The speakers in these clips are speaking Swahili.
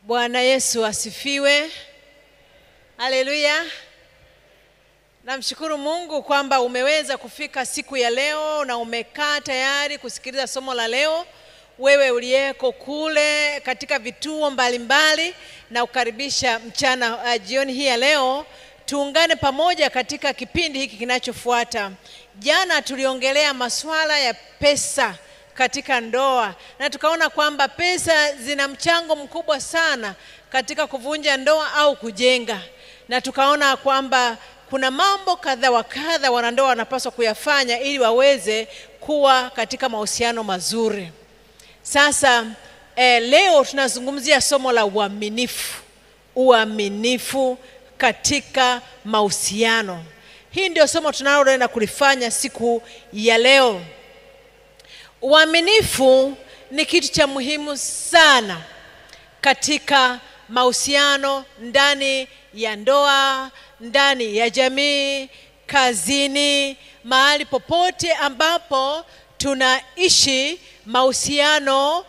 Bwana Yesu asifiwe. Haleluya. Namshukuru Mungu kwamba umeweza kufika siku ya leo na umekaa tayari kusikiliza somo la leo. Wewe uliyeko kule katika vituo mbalimbali na ukaribisha mchana jioni hii ya leo, tuungane pamoja katika kipindi hiki kinachofuata. Jana tuliongelea masuala ya pesa katika ndoa na tukaona kwamba pesa zina mchango mkubwa sana katika kuvunja ndoa au kujenga, na tukaona kwamba kuna mambo kadha wa kadha wanandoa wanapaswa kuyafanya ili waweze kuwa katika mahusiano mazuri. Sasa leo tunazungumzia somo la uaminifu katika mahusiano. Hii ndio somo tunaloenda kulifanya siku ya leo. Uaminifu ni kitu cha muhimu sana katika mahusiano, ndani ya ndoa, ndani ya jamii, kazini, mahali popote ambapo tunaishi. Mahusiano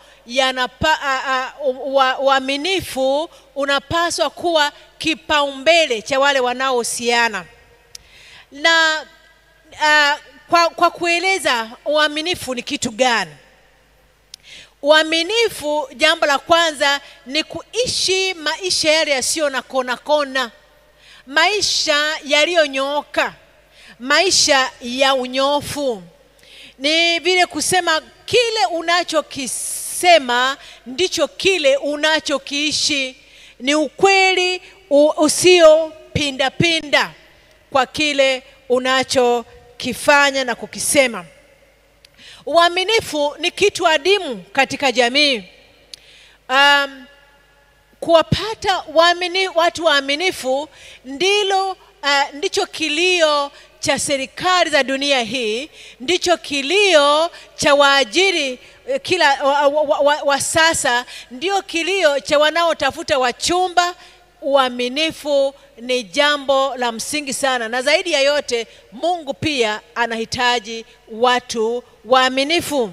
uaminifu unapaswa kuwa kipaumbele cha wale wanaohusiana. Na kwa kueleza uaminifu ni kitu gani? Uaminifu, jambo la kwanza ni kuishi maisha yale yasiyo na kona, maisha yaliyonyooka, maisha ya unyofu. Ni vile kusema kile unachokisema ndicho kile unachokiishi. Ni ukweli usio pinda kwa kile unachokifanya na kukisema. Uaminifu ni kitu adimu katika jamii. Kuwapata watu waaminifu ndicho kilio cha serikali za dunia hii, ndicho kilio cha waajiri wa sasa, ndio kilio cha wanaotafuta wachumba. Uaminifu ni jambo la msingi sana, na zaidi ya yote Mungu pia anahitaji watu waaminifu.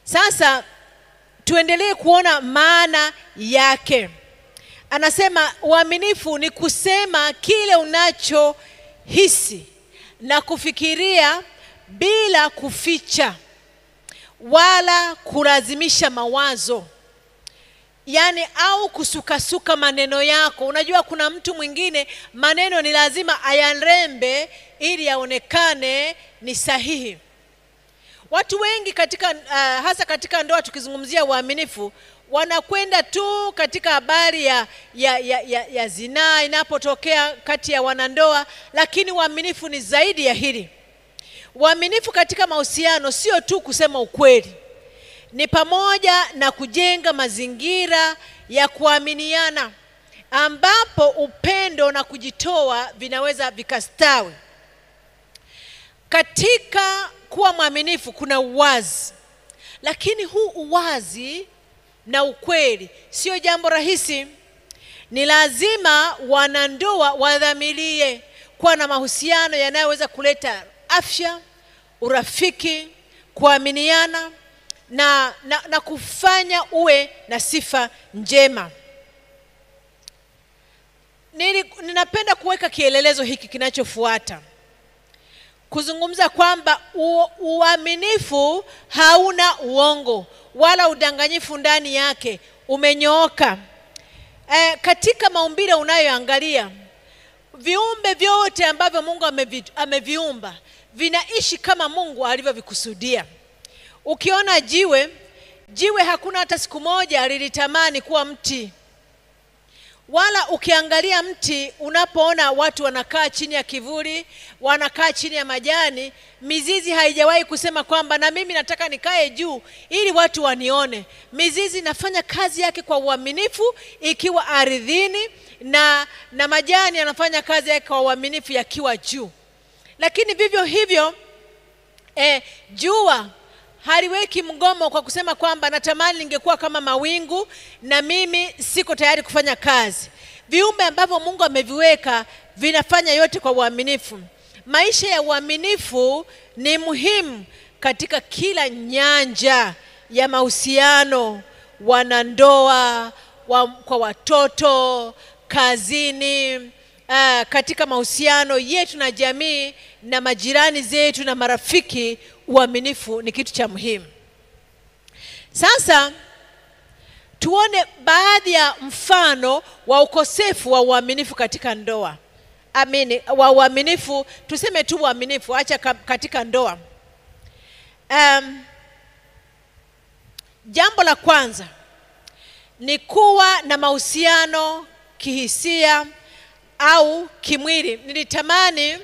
Sasa tuendelee kuona maana yake. Anasema uaminifu ni kusema kile unachohisi na kufikiria bila kuficha wala kulazimisha mawazo, yani au kusukasuka maneno yako. Unajua kuna mtu mwingine maneno ni lazima ayarembe ili yaonekane ni sahihi. Watu wengi hasa katika ndoa, tukizungumzia uaminifu, wanakwenda tu katika habari ya zinaa inapotokea kati ya wanandoa, lakini uaminifu ni zaidi ya hili. Uaminifu katika mahusiano sio tu kusema ukweli, ni pamoja na kujenga mazingira ya kuaminiana ambapo upendo na kujitoa vinaweza vikastawi. Katika kuwa mwaminifu kuna uwazi, lakini huu uwazi na ukweli sio jambo rahisi. Ni lazima wanandoa wadhamirie kuwa na mahusiano yanayoweza kuleta afya, urafiki, kuaminiana na kufanya uwe na sifa njema. Ninapenda kuweka kielelezo hiki kinachofuata, kuzungumza kwamba uaminifu hauna uongo wala udanganyifu ndani yake, umenyooka. Katika maumbile unayoangalia, viumbe vyote ambavyo Mungu ameviumba vinaishi kama Mungu alivyovikusudia. Ukiona jiwe hakuna hata siku moja lilitamani kuwa mti. Wala ukiangalia mti, unapoona watu wanakaa chini ya kivuli, wanakaa chini ya majani, mizizi haijawahi kusema kwamba na mimi nataka nikae juu ili watu wanione. Mizizi inafanya kazi yake kwa uaminifu ikiwa ardhini, na majani yanafanya kazi yake kwa uaminifu yakiwa juu. Lakini vivyo hivyo jua haliweki mgomo kwa kusema kwamba natamani ningekuwa kama mawingu na mimi siko tayari kufanya kazi. Viumbe ambavyo Mungu ameviweka vinafanya yote kwa uaminifu. Maisha ya uaminifu ni muhimu katika kila nyanja ya mahusiano, wanandoa, kwa watoto, kazini, katika mahusiano yetu na jamii na majirani zetu na marafiki, uaminifu ni kitu cha muhimu. Sasa tuone baadhi ya mfano wa ukosefu wa uaminifu katika ndoa. Wa uaminifu, tuseme tu uaminifu, acha katika ndoa. Jambo la kwanza ni kuwa na mahusiano kihisia au kimwili. Nilitamani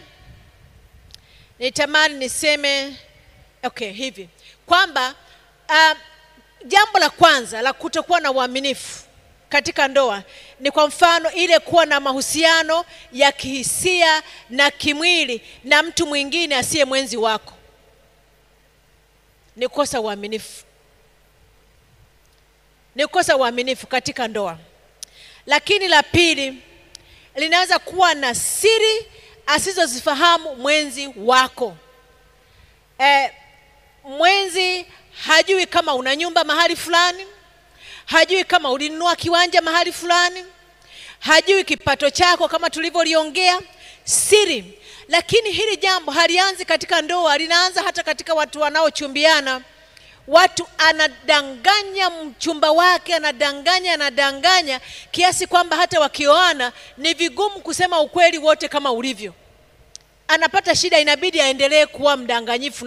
niseme hivi kwamba jambo la kwanza la kutokuwa na uaminifu katika ndoa ni kwa mfano ile kuwa na mahusiano ya kihisia na kimwili na mtu mwingine asiye mwenzi wako. Ni kukosa uaminifu. Ni kukosa uaminifu katika ndoa. Lakini la pili, linaweza kuwa na siri asizozifahamu mwenzi wako. Mwenzi hajui kama una nyumba mahali fulani, hajui kama ulinunua kiwanja mahali fulani, hajui kipato chako kama tulivyoliongea, siri. Lakini hili jambo halianzi katika ndoa, linaanza hata katika watu wanaochumbiana. Watu anadanganya mchumba wake, anadanganya kiasi kwamba hata wakioana ni vigumu kusema ukweli wote kama ulivyo. Anapata shida, inabidi aendelee kuwa mdanganyifu.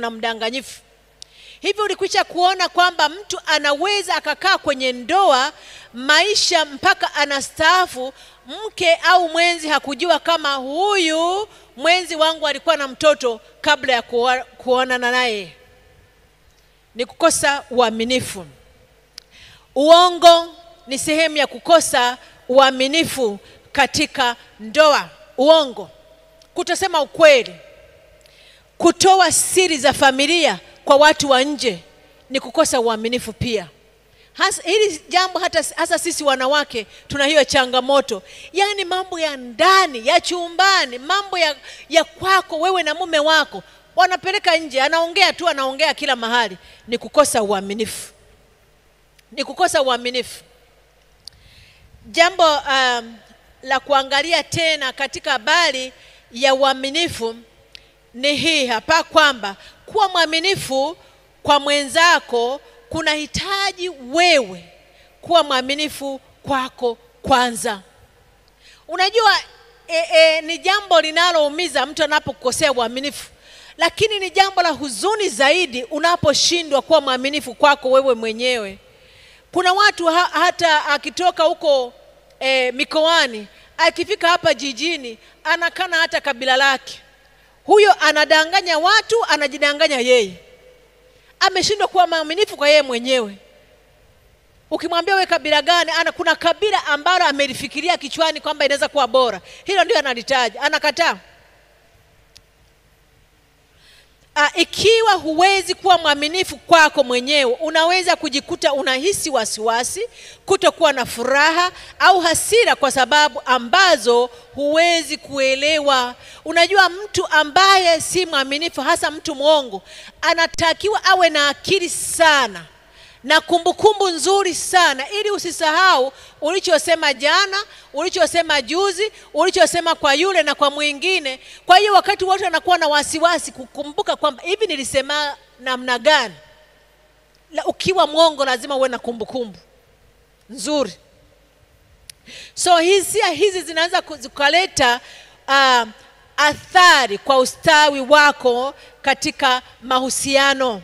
Hivi ulikwisha kuona kwamba mtu anaweza akakaa kwenye ndoa maisha mpaka anastaafu, mke au mwenzi hakujua kama huyu mwenzi wangu alikuwa na mtoto kabla ya kuonana naye. Ni kukosa uaminifu. Uongo ni sehemu ya kukosa uaminifu katika ndoa. Uongo, kutosema ukweli, kutoa siri za familia kwa watu wa nje ni kukosa uaminifu pia. Hili jambo hasa sisi wanawake tuna hiyo changamoto. Yaani mambo ya ndani, ya chumbani, mambo ya kwako wewe na mume wako wanapeleka nje, anaongea kila mahali. Ni kukosa uaminifu. Ni kukosa uaminifu. Jambo la kuangalia tena katika habari ya uaminifu ni hii hapa, kwamba kuwa mwaminifu kwa mwenzako kunahitaji wewe kuwa mwaminifu kwako kwanza. Unajua ni jambo linaloumiza mtu anapokosea uaminifu, lakini ni jambo la huzuni zaidi unaposhindwa kuwa mwaminifu kwako wewe mwenyewe. Kuna watu hata akitoka huko mikoani, akifika hapa jijini, anakana hata kabila lake. Huyo anadanganya watu, anajidanganya yeye. Ameshindwa kuwa mwaminifu kwa yeye mwenyewe. Ukimwambia wewe kabila gani, kuna kabila ambalo amelifikiria kichwani kwamba inaweza kuwa bora, hilo ndio analitaja, anakataa. Ikiwa huwezi kuwa mwaminifu kwako mwenyewe, unaweza kujikuta unahisi wasiwasi, kutokuwa na furaha au hasira kwa sababu ambazo huwezi kuelewa. Unajua mtu ambaye si mwaminifu, hasa mtu mwongo, anatakiwa awe na akili sana na kumbukumbu nzuri sana, ili usisahau ulichosema jana, ulichosema juzi, ulichosema kwa yule na kwa mwingine. Kwa hiyo wakati wote anakuwa na wasiwasi kukumbuka kwamba hivi nilisema namna gani. Ukiwa mwongo lazima uwe na kumbukumbu nzuri. So hizi zinaweza kuleta athari kwa ustawi wako katika mahusiano.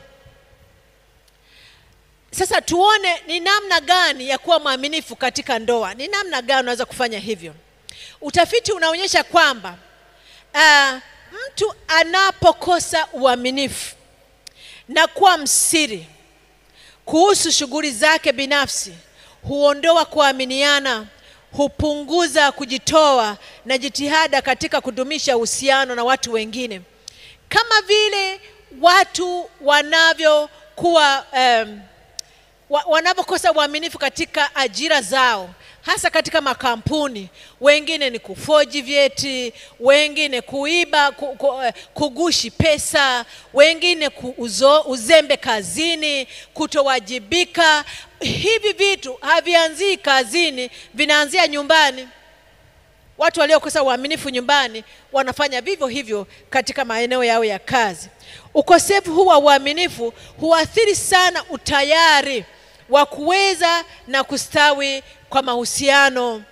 Sasa tuone ni namna gani ya kuwa mwaminifu katika ndoa. Ni namna gani unaweza kufanya hivyo? Utafiti unaonyesha kwamba mtu anapokosa uaminifu na kuwa msiri kuhusu shughuli zake binafsi, huondoa kuaminiana, hupunguza kujitoa na jitihada katika kudumisha uhusiano na watu wengine. Kama vile watu wanavyokosa uaminifu katika ajira zao, hasa katika makampuni. Wengine ni kufoji vyeti, wengine kuiba, kugushi pesa, wengine uzembe kazini, kutowajibika. Hivi vitu havianzii kazini, vinaanzia nyumbani. Watu waliokosa uaminifu nyumbani wanafanya vivyo hivyo katika maeneo yao ya kazi. Ukosefu huu wa uaminifu huathiri sana utayari wa kuweza na kustawi kwa mahusiano.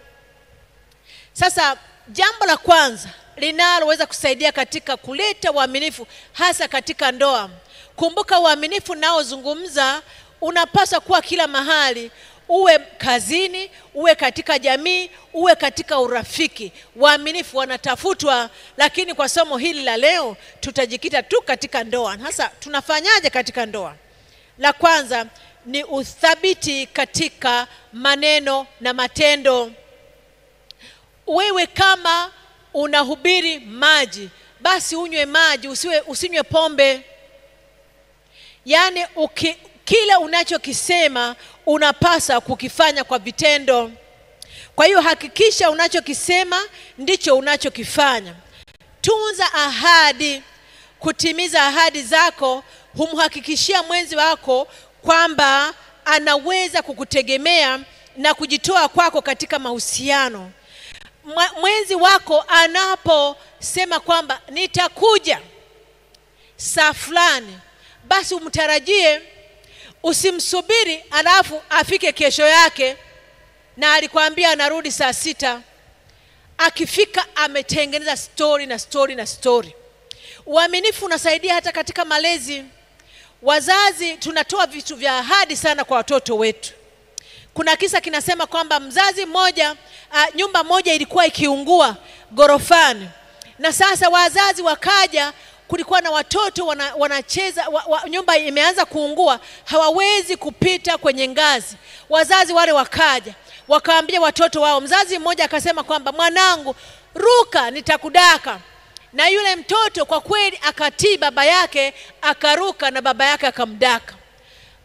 Sasa jambo la kwanza linaloweza kusaidia katika kuleta uaminifu hasa katika ndoa. Kumbuka uaminifu nao zungumza unapaswa kuwa kila mahali. Uwe kazini, uwe katika jamii, uwe katika urafiki. Uaminifu wanatafutwa, lakini kwa somo hili la leo tutajikita tu katika ndoa. Hasa tunafanyaje katika ndoa? La kwanza ni uthabiti katika maneno na matendo. Wewe kama unahubiri maji, basi unywe maji, usinywe pombe. Yaani kile unachokisema unapasa kukifanya kwa vitendo. Kwa hiyo hakikisha unachokisema ndicho unachokifanya. Tunza ahadi. Kutimiza ahadi zako humhakikishia mwenzi wako kwamba anaweza kukutegemea na kujitoa kwako katika mahusiano. Mwenzi wako anaposema kwamba nitakuja saa fulani, basi umtarajie. Usimsubiri alafu afike kesho yake na alikwambia anarudi saa 6. Akifika ametengeneza story. Uaminifu unasaidia hata katika malezi. Wazazi tunatoa vitu vya ahadi sana kwa watoto wetu. Kuna kisa kinasema kwamba mzazi mmoja, nyumba moja ilikuwa ikiungua gorofani. Na sasa wazazi wakaja, kulikuwa na watoto wanacheza, nyumba imeanza kuungua, hawawezi kupita kwenye ngazi. Wazazi wale wakaja, wakaambia watoto wao. Mzazi mmoja akasema kwamba mwanangu, ruka nitakudaka. Na yule mtoto kwa kweli akatii baba yake, akaruka na baba yake akamdaka.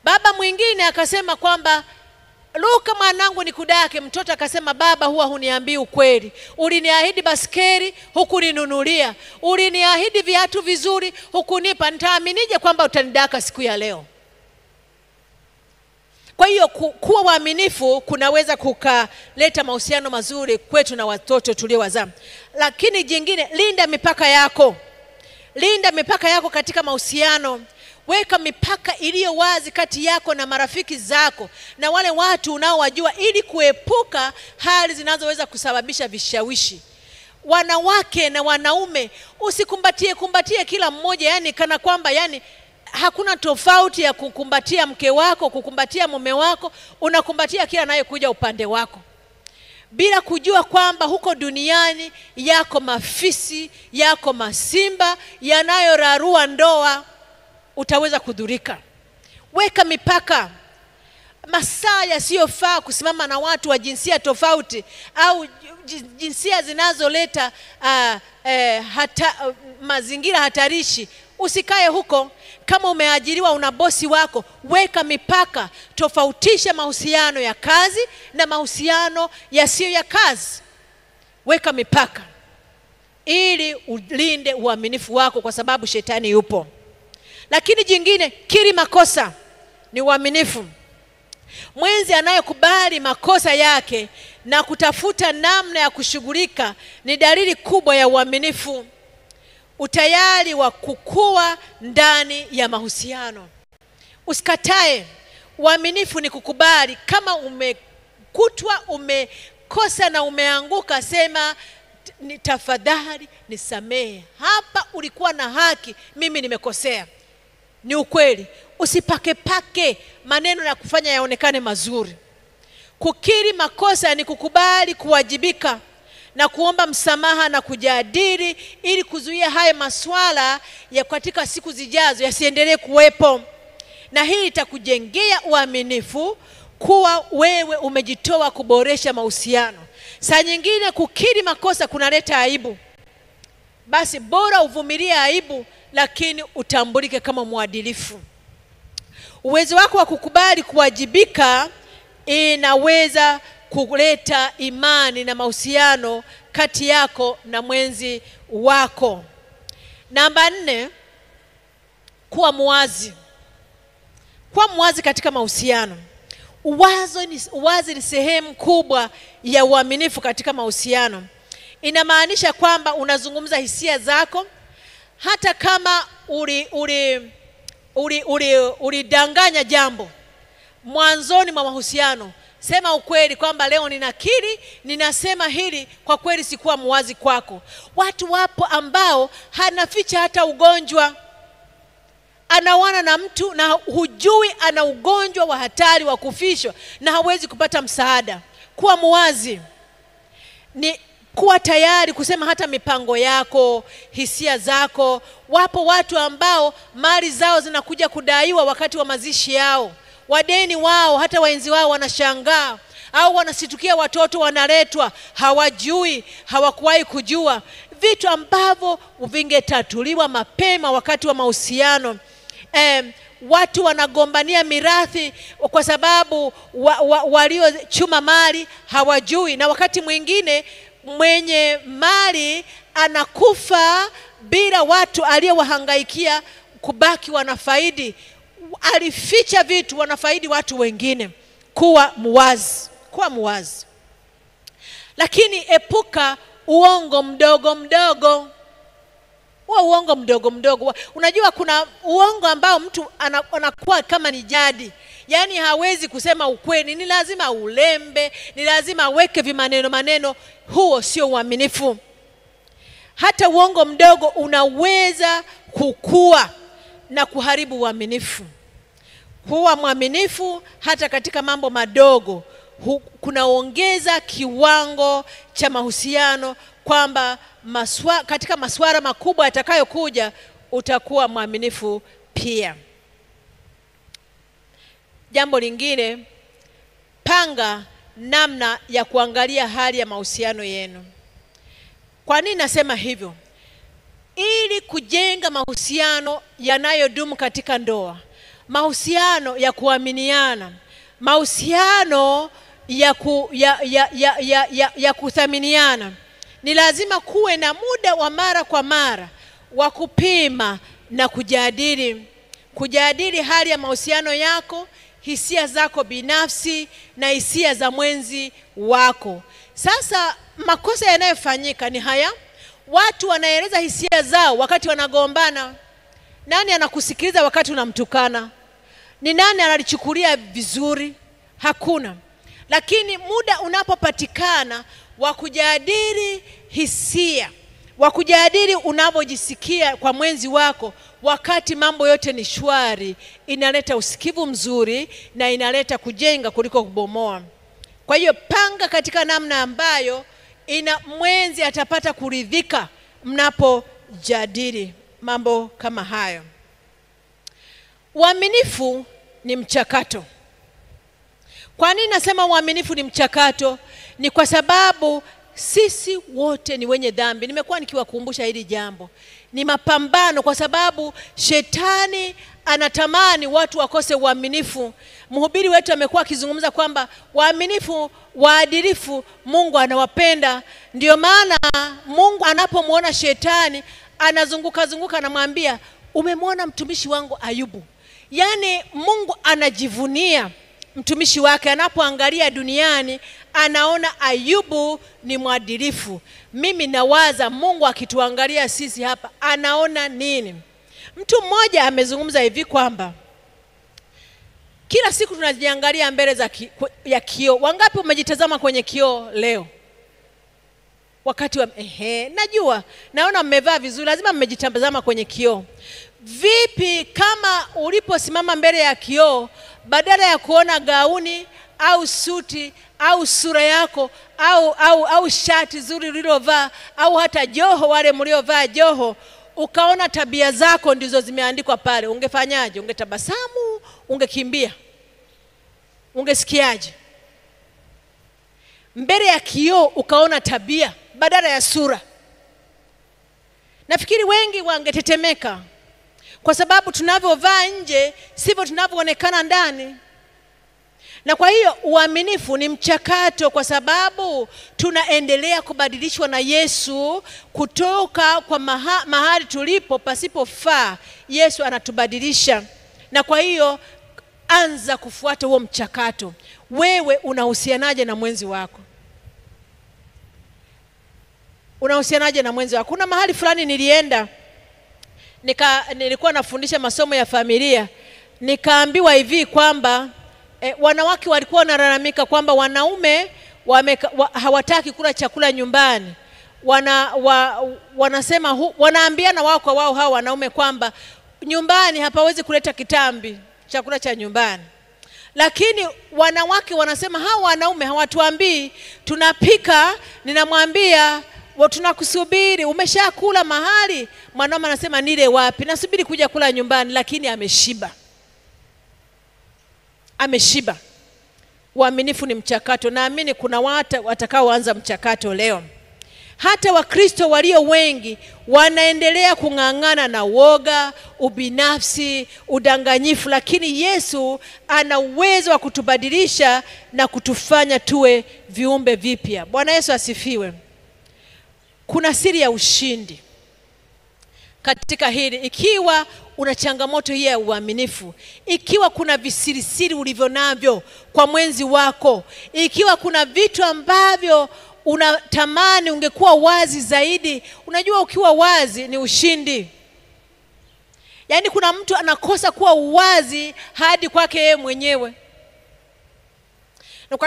Baba mwingine akasema kwamba ruka mwanangu nikudake. Mtoto akasema baba, huwa huniambii ukweli. Uliniahidi baskeli, hukuninunulia. Uliniahidi viatu vizuri, hukunipa. Nitaaminije kwamba utanidaka siku ya leo? Kwa hiyo kuwa waaminifu kunaweza kukaleta mahusiano mazuri kwetu na watoto tuliowazaa. Lakini jingine, linda mipaka yako. Linda mipaka yako katika mahusiano. Weka mipaka iliyo wazi kati yako na marafiki zako na wale watu unaowajua, ili kuepuka hali zinazoweza kusababisha vishawishi. Wanawake na wanaume, usikumbatie kila mmoja, yani kana kwamba yani hakuna tofauti ya kukumbatia mke wako, kukumbatia mume wako. Unakumbatia kila anayekuja upande wako, bila kujua kwamba huko duniani yako mafisi, yako masimba yanayorarua ndoa. Utaweza kudhurika. Weka mipaka. Masaa yasiyofaa kusimama na watu wa jinsia tofauti au jinsia zinazoleta mazingira hatarishi, usikae huko. Kama umeajiriwa, una bosi wako, weka mipaka. Tofautisha mahusiano ya kazi na mahusiano yasiyo ya kazi. Weka mipaka ili ulinde uaminifu wako, kwa sababu shetani yupo. Lakini jingine, kiri makosa ni uaminifu. Mwenzi anayekubali makosa yake na kutafuta namna ya kushughulika ni dalili kubwa ya uaminifu. Utayari wa kukua ndani ya mahusiano. Usikatae. Uaminifu ni kukubali. Kama umekutwa umekosa na umeanguka, sema tafadhali nisamehe, hapa ulikuwa na haki, mimi nimekosea. Ni ukweli. Usipake maneno na kufanya yaonekane mazuri. Kukiri makosa ni kukubali kuwajibika na kuomba msamaha na kujadili, ili kuzuia haya masuala ya katika siku zijazo yasiendelee kuwepo. Na hii itakujengea uaminifu kuwa wewe umejitoa kuboresha mahusiano. Saa nyingine kukiri makosa kunaleta aibu. Basi bora uvumilie aibu, lakini utambulike kama mwadilifu. Uwezo wako wa kukubali kuwajibika inaweza kuleta imani na mahusiano kati yako na mwenzi wako. Namba 4, kuwa muwazi. Kuwa muwazi katika mahusiano. Uwazi ni sehemu kubwa ya uaminifu katika mahusiano. Inamaanisha kwamba unazungumza hisia zako hata kama ulidanganya jambo mwanzoni mwa mahusiano. Sema ukweli kwamba leo ninasema hili, kwa kweli sikuwa muwazi kwako. Watu wapo ambao hanaficha hata ugonjwa. Anawana na mtu na hujui ana ugonjwa wa hatari wa kufishwa na hawezi kupata msaada. Kuwa muwazi ni kuwa tayari kusema hata mipango yako, hisia zako. Wapo watu ambao mali zao zinakuja kudaiwa wakati wa mazishi yao. Wadeni wao, hata waenzi wao wanashangaa, au wanasitukia watoto wanaletwa, hawajui, hawakuwahi kujua. Vitu ambavyo vingetatuliwa mapema wakati wa mahusiano. Watu wanagombania mirathi kwa sababu waliochuma mali hawajui, na wakati mwingine mwenye mali anakufa bila watu aliyowahangaikia kubaki wanafaidi. Alificha vitu, wanafaidi watu wengine. Kuwa muwazi. Lakini epuka uongo mdogo mdogo. Uongo mdogo mdogo. Unajua kuna uongo ambao mtu anakuwa kama ni jadi. Yaani hawezi kusema ukweli, ni lazima ulembe, ni lazima aweke vimaneno. Huo sio uaminifu. Hata uongo mdogo unaweza kukua na kuharibu uaminifu. Kuwa mwaminifu hata katika mambo madogo kunaongeza kiwango cha mahusiano, kwamba katika masuala makubwa yatakayokuja utakuwa mwaminifu pia. Jambo lingine, panga namna ya kuangalia hali ya mahusiano yenu. Kwa nini nasema hivyo? Ili kujenga mahusiano yanayodumu katika ndoa, mahusiano ya kuaminiana, mahusiano ya kuthaminiana, ni lazima kuwe na muda wa mara kwa mara wa kupima na kujadili hali ya mahusiano yako, hisia zako binafsi na hisia za mwenzi wako. Sasa makosa yanayofanyika ni haya: watu wanaeleza hisia zao wakati wanagombana. Nani anakusikiliza wakati unamtukana? Ni nani analichukulia vizuri? Hakuna. Lakini muda unapopatikana wa kujadili hisia, wa kujadili unavyojisikia kwa mwenzi wako, wakati mambo yote ni shwari, inaleta usikivu mzuri na inaleta kujenga kuliko kubomoa. Kwa hiyo panga katika namna ambayo mwenzi atapata kuridhika mnapojadili mambo kama hayo. Uaminifu ni mchakato. Kwa nini nasema uaminifu ni mchakato? Ni kwa sababu sisi wote ni wenye dhambi. Nimekuwa nikiwakumbusha hili jambo. Ni mapambano, kwa sababu shetani anatamani watu wakose uaminifu. Mhubiri wetu amekuwa akizungumza kwamba waaminifu, waadilifu Mungu anawapenda. Ndio maana Mungu anapomuona shetani anazunguka anamwambia, umemwona mtumishi wangu Ayubu. Yaani Mungu anajivunia mtumishi wake. Anapoangalia duniani anaona Ayubu ni mwadilifu. Mimi nawaza Mungu akituangalia sisi hapa anaona nini? Mtu mmoja amezungumza hivi kwamba kila siku tunajiangalia mbele ya kioo. Wangapi umejitazama kwenye kioo leo? Wakati wa najua naona mmevaa vizuri, lazima mmejitazama kwenye kioo. Vipi kama uliposimama mbele ya kioo, badala ya kuona gauni au suti au sura yako au shati zuri ulilovaa au hata joho, wale mliovaa joho, ukaona tabia zako ndizo zimeandikwa pale, ungefanyaje? Ungetabasamu? Ungekimbia? Ungesikiaje? Mbele ya kioo ukaona tabia badala ya sura. Nafikiri wengi wangetetemeka, kwa sababu tunavyovaa nje sivyo tunavyoonekana ndani. Na kwa hiyo uaminifu ni mchakato, kwa sababu tunaendelea kubadilishwa na Yesu kutoka kwa mahali tulipo pasipofaa. Yesu anatubadilisha. Na kwa hiyo anza kufuata huo mchakato. Wewe unahusianaje na mwenzi wako? Unahusianaje na mwenzi wako? Kuna mahali fulani nilienda, nilikuwa nafundisha masomo ya familia, nikaambiwa hivi kwamba wanawake walikuwa wanalalamika kwamba wanaume hawataki kula chakula nyumbani. Wanasema wanaambiana wao kwa wao hao wanaume kwamba nyumbani hapawezi kuleta kitambi, chakula cha nyumbani. Lakini wanawake wanasema hao wanaume hawatuambii, tunapika, ninamwambia tunakusubiri, umeshakula mahali. Mwanaume anasema nile wapi, nasubiri kuja kula nyumbani, lakini ameshiba. Ameshiba. Uaminifu ni mchakato. Naamini kuna watu watakaoanza mchakato leo. Hata Wakristo walio wengi wanaendelea kung'ang'ana na woga, ubinafsi, udanganyifu, lakini Yesu ana uwezo wa kutubadilisha na kutufanya tuwe viumbe vipya. Bwana Yesu asifiwe. Kuna siri ya ushindi katika hili. Ikiwa una changamoto hii ya uaminifu, ikiwa kuna visirisiri ulivyo navyo kwa mwenzi wako, ikiwa kuna vitu ambavyo unatamani ungekuwa wazi zaidi, unajua ukiwa wazi ni ushindi. Yaani kuna mtu anakosa kuwa wazi hadi kwake yeye mwenyewe.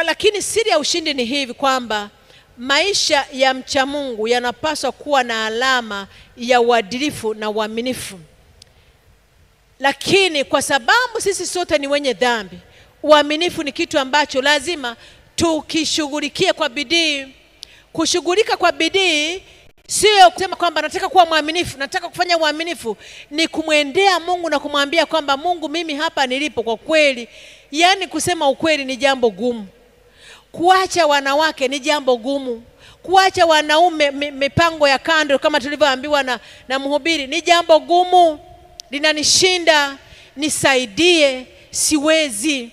Lakini siri ya ushindi ni hivi kwamba maisha ya mcha Mungu yanapaswa kuwa na alama ya uadilifu na uaminifu. Lakini kwa sababu sisi sote ni wenye dhambi, uaminifu ni kitu ambacho lazima tukishughulikie kwa bidii. Kushughulika kwa bidii sio kusema kwamba nataka kuwa mwaminifu, nataka kufanya uaminifu. Ni kumwendea Mungu na kumwambia kwamba Mungu, mimi hapa nilipo kwa kweli. Yaani kusema ukweli ni jambo gumu. Kuacha wanawake ni jambo gumu. Kuacha wanaume mipango ya kando kama tulivyoambiwa na mhubiri ni jambo gumu. Linanishinda, nisaidie, siwezi.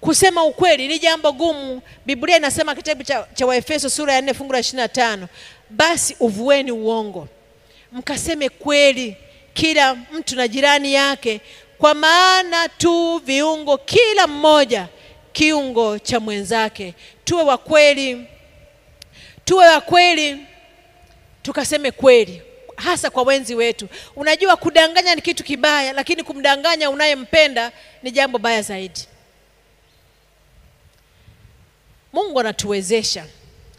Kusema ukweli ni jambo gumu. Biblia inasema kitabu cha Waefeso sura ya 4 fungu la 25, basi uvueni uongo, mkaseme kweli kila mtu na jirani yake, kwa maana tu viungo kila mmoja kiungo cha mwenzake. Tuwe wa kweli. Tuwe wa kweli. Tukaseme kweli hasa kwa wenzi wetu. Unajua kudanganya ni kitu kibaya, lakini kumdanganya unayempenda ni jambo baya zaidi. Mungu anatuwezesha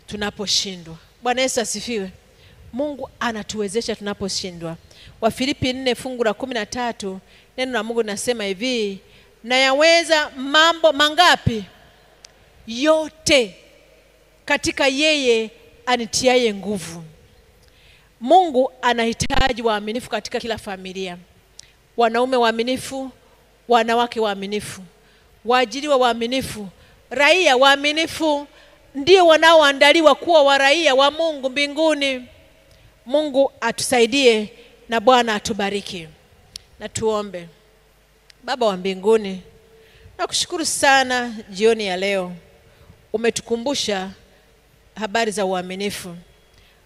tunaposhindwa. Bwana Yesu asifiwe. Mungu anatuwezesha tunaposhindwa. Wafilipi 4 fungu la 13, neno la Mungu linasema hivi, na yaweza mambo mangapi? Yote katika yeye anitiaye nguvu. Mungu anahitaji waaminifu katika kila familia. Wanaume waaminifu, wanawake waaminifu, waajiriwa waaminifu, raia waaminifu. Ndio wanaoandaliwa kuwa wa raia wa Mungu mbinguni. Mungu atusaidie na Bwana atubariki. Na tuombe. Baba wa mbinguni, nakushukuru sana jioni ya leo. Umetukumbusha habari za uaminifu.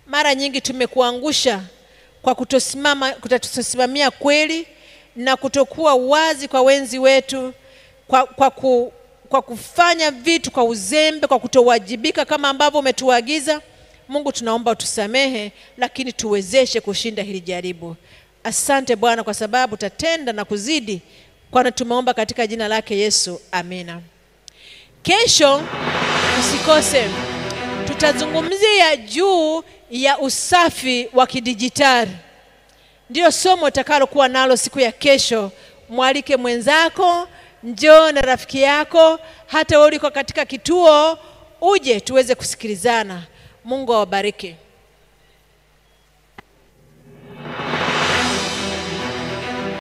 Mara nyingi tumekuangusha kwa kutosimamia kweli na kutokuwa wazi kwa wenzi wetu, kwa kufanya vitu kwa uzembe, kwa kutowajibika kama ambavyo umetuagiza. Mungu, tunaomba utusamehe, lakini tuwezeshe kushinda hili jaribu. Asante Bwana kwa sababu utatenda na kuzidi, kwani tumeomba katika jina lake Yesu. Amina. Kesho usikose, tutazungumzia juu ya usafi wa kidijitali. Ndio somo utakalokuwa nalo siku ya kesho. Mwalike mwenzako, njoo na rafiki yako, hata wewe uliko katika kituo uje tuweze kusikilizana. Mungu awabariki.